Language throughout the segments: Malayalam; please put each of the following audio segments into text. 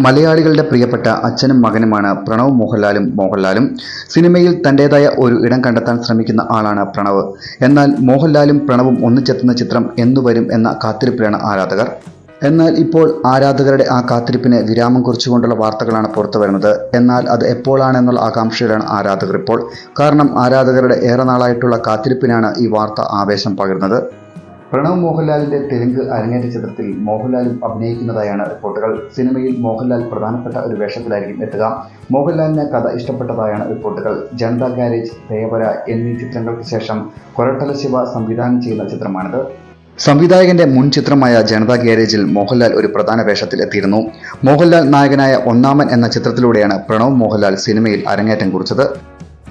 മലയാളികളുടെ പ്രിയപ്പെട്ട അച്ഛനും മകനുമാണ് പ്രണവ് മോഹൻലാലും. സിനിമയിൽ തന്റേതായ ഒരു ഇടം കണ്ടെത്താൻ ശ്രമിക്കുന്ന ആളാണ് പ്രണവ്. എന്നാൽ മോഹൻലാലും പ്രണവും ഒന്നിച്ചെത്തുന്ന ചിത്രം എന്നുവരും എന്ന കാത്തിരിപ്പിലാണ് ആരാധകർ. എന്നാൽ ഇപ്പോൾ ആരാധകരുടെ ആ കാത്തിരിപ്പിന് വിരാമം കുറിച്ചുകൊണ്ടുള്ള വാർത്തകളാണ് പുറത്തു വരുന്നത്. എന്നാൽ അത് എപ്പോഴാണെന്നുള്ള ആകാംക്ഷയിലാണ് ആരാധകർ ഇപ്പോൾ. കാരണം ആരാധകരുടെ ഏറെ നാളായിട്ടുള്ള കാത്തിരിപ്പിനാണ് ഈ വാർത്ത ആവേശം പകരുന്നത്. പ്രണവ് മോഹൻലാലിന്റെ തെലുങ്ക് അരങ്ങേറ്റ ചിത്രത്തിൽ മോഹൻലാലും അഭിനയിക്കുന്നതായാണ് റിപ്പോർട്ടുകൾ. സിനിമയിൽ മോഹൻലാൽ പ്രധാനപ്പെട്ട ഒരു വേഷത്തിലായിരിക്കും എത്തുക. മോഹൻലാലിന് കഥ ഇഷ്ടപ്പെട്ടതായാണ് റിപ്പോർട്ടുകൾ. ജനതാ ഗാരേജ്, ദേവര എന്നീ ചിത്രങ്ങൾക്ക് ശേഷം കൊരട്ടല ശിവ സംവിധാനം ചെയ്യുന്ന ചിത്രമാണിത്. സംവിധായകന്റെ മുൻ ചിത്രമായ ജനതാ ഗാരേജിൽ മോഹൻലാൽ ഒരു പ്രധാന വേഷത്തിൽ എത്തിയിരുന്നു. മോഹൻലാൽ നായകനായ ഒന്നാമൻ എന്ന ചിത്രത്തിലൂടെയാണ് പ്രണവ് മോഹൻലാൽ സിനിമയിൽ അരങ്ങേറ്റം കുറിച്ചത്.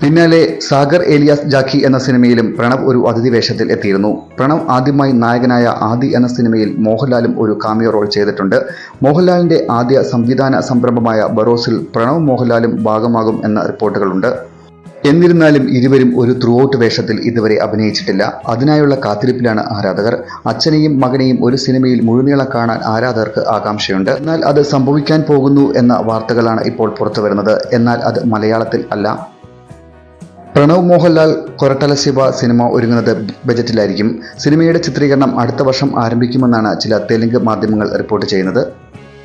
പിന്നാലെ സാഗർ ഏലിയാസ് ജാക്കി എന്ന സിനിമയിലും പ്രണവ് ഒരു അതിഥി വേഷത്തിൽ എത്തിയിരുന്നു. പ്രണവ് ആദ്യമായി നായകനായ ആദി എന്ന സിനിമയിൽ മോഹൻലാലും ഒരു കാമിയോ റോൾ ചെയ്തിട്ടുണ്ട്. മോഹൻലാലിന്റെ ആദ്യ സംവിധാന സംരംഭമായ ബറോസിൽ പ്രണവ് മോഹൻലാലും ഭാഗമാകും എന്ന റിപ്പോർട്ടുകളുണ്ട്. എന്നിരുന്നാലും ഇരുവരും ഒരു ത്രൂ ഔട്ട് വേഷത്തിൽ ഇതുവരെ അഭിനയിച്ചിട്ടില്ല. അതിനായുള്ള കാത്തിരിപ്പിലാണ് ആരാധകർ. അച്ഛനെയും മകനെയും ഒരു സിനിമയിൽ മുഴുനീളം കാണാൻ ആരാധകർക്ക് ആകാംക്ഷയുണ്ട്. എന്നാൽ അത് സംഭവിക്കാൻ പോകുന്നു എന്ന വാർത്തകളാണ് ഇപ്പോൾ പുറത്തു വരുന്നത്. എന്നാൽ അത് മലയാളത്തിൽ അല്ല. പ്രണവ് മോഹൻലാൽ കൊരട്ടല ശിവ സിനിമ ഒരുങ്ങുന്നത് ബജറ്റിലായിരിക്കും. സിനിമയുടെ ചിത്രീകരണം അടുത്ത വർഷം ആരംഭിക്കുമെന്നാണ് ചില തെലുങ്ക് മാധ്യമങ്ങൾ റിപ്പോർട്ട് ചെയ്യുന്നത്.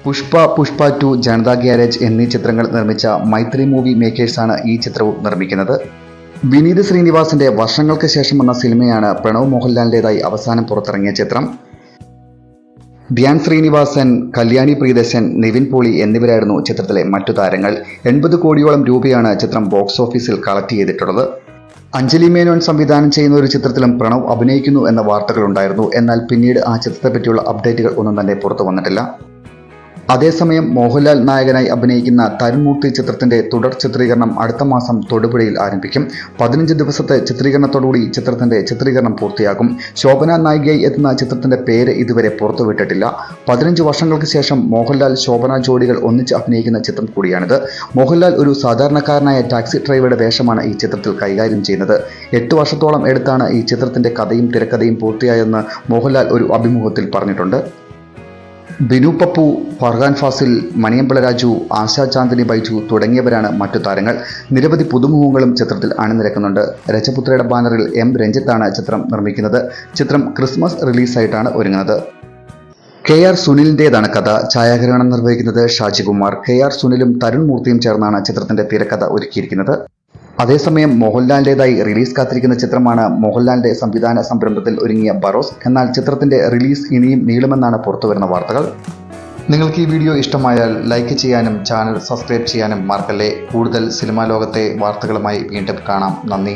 പുഷ്പ 2, ജനതാ ഗ്യാരേജ് എന്നീ ചിത്രങ്ങൾ നിർമ്മിച്ച മൈത്രി മൂവി മേക്കേഴ്സാണ് ഈ ചിത്രവും നിർമ്മിക്കുന്നത്. വിനീത് ശ്രീനിവാസന്റെ വർഷങ്ങൾക്ക് ശേഷം വന്ന സിനിമയാണ് പ്രണവ് മോഹൻലാലിൻ്റെതായി അവസാനം പുറത്തിറങ്ങിയ ചിത്രം. ധ്യാൻ ശ്രീനിവാസൻ, കല്യാണി പ്രിയദർശൻ, നിവിൻ പോളി എന്നിവരായിരുന്നു ചിത്രത്തിലെ മറ്റു താരങ്ങൾ. 80 കോടിയോളം രൂപയാണ് ചിത്രം ബോക്സ് ഓഫീസിൽ കളക്ട് ചെയ്തിട്ടുള്ളത്. അഞ്ജലി മേനോൻ സംവിധാനം ചെയ്യുന്ന ഒരു ചിത്രത്തിലും പ്രണവ് അഭിനയിക്കുന്നു എന്ന വാർത്തകളുണ്ടായിരുന്നു. എന്നാൽ പിന്നീട് ആ ചിത്രത്തെപ്പറ്റിയുള്ള അപ്ഡേറ്റുകൾ ഒന്നും തന്നെ പുറത്തു വന്നിട്ടില്ല. അതേസമയം മോഹൻലാൽ നായകനായി അഭിനയിക്കുന്ന തരുൺമൂർത്തി ചിത്രത്തിന്റെ തുടർ ചിത്രീകരണം അടുത്ത മാസം തൊടുപുഴയിൽ ആരംഭിക്കും. 15 ദിവസത്തെ ചിത്രീകരണത്തോടുകൂടി ചിത്രത്തിന്റെ ചിത്രീകരണം പൂർത്തിയാകും. ശോഭന നായികയായി എത്തുന്ന ചിത്രത്തിന്റെ പേര് ഇതുവരെ പുറത്തുവിട്ടിട്ടില്ല. 15 വർഷങ്ങൾക്ക് ശേഷം മോഹൻലാൽ ശോഭന ജോഡികൾ ഒന്നിച്ച് അഭിനയിക്കുന്ന ചിത്രം കൂടിയാണിത്. മോഹൻലാൽ ഒരു സാധാരണക്കാരനായ ടാക്സി ഡ്രൈവറുടെ വേഷമാണ് ഈ ചിത്രത്തിൽ കൈകാര്യം ചെയ്യുന്നത്. 8 വർഷത്തോളം എടുത്താണ് ഈ ചിത്രത്തിന്റെ കഥയും തിരക്കഥയും പൂർത്തിയായെന്ന് മോഹൻലാൽ ഒരു അഭിമുഖത്തിൽ പറഞ്ഞിട്ടുണ്ട്. ബിനു പപ്പു, ഫർഹാൻ ഫാസിൽ, മണിയമ്പള രാജു, ആശാ ചാന്ദിനി ബൈജു തുടങ്ങിയവരാണ് മറ്റു താരങ്ങൾ. നിരവധി പുതുമുഖങ്ങളും ചിത്രത്തിൽ അണിനിരക്കുന്നുണ്ട്. രജപുത്രയുടെ ബാനറിൽ എം രഞ്ജിത്താണ് ചിത്രം നിർമ്മിക്കുന്നത്. ചിത്രം ക്രിസ്മസ് റിലീസായിട്ടാണ് ഒരുങ്ങുന്നത്. KR സുനിലിൻ്റെതാണ് കഥ. ഛായാഗ്രഹണം നിർവഹിക്കുന്നത് ഷാജികുമാർ. KR സുനിലും തരുൺ മൂർത്തിയും ചേർന്നാണ് ചിത്രത്തിന്റെ തിരക്കഥ ഒരുക്കിയിരിക്കുന്നത്. അതേസമയം മോഹൻലാലിൻ്റെതായി റിലീസ് കാത്തിരിക്കുന്ന ചിത്രമാണ് മോഹൻലാലിന്റെ സംവിധാന സംരംഭത്തിൽ ഒരുങ്ങിയ ബറോസ്. എന്നാൽ ചിത്രത്തിന്റെ റിലീസ് ഇനിയും നീളുമെന്നാണ് പുറത്തുവരുന്ന വാർത്തകൾ. നിങ്ങൾക്ക് ഈ വീഡിയോ ഇഷ്ടമായാൽ ലൈക്ക് ചെയ്യാനും ചാനൽ സബ്സ്ക്രൈബ് ചെയ്യാനും മറക്കല്ലേ. കൂടുതൽ സിനിമാ ലോകത്തെ വാർത്തകളുമായി വീണ്ടും കാണാം. നന്ദി.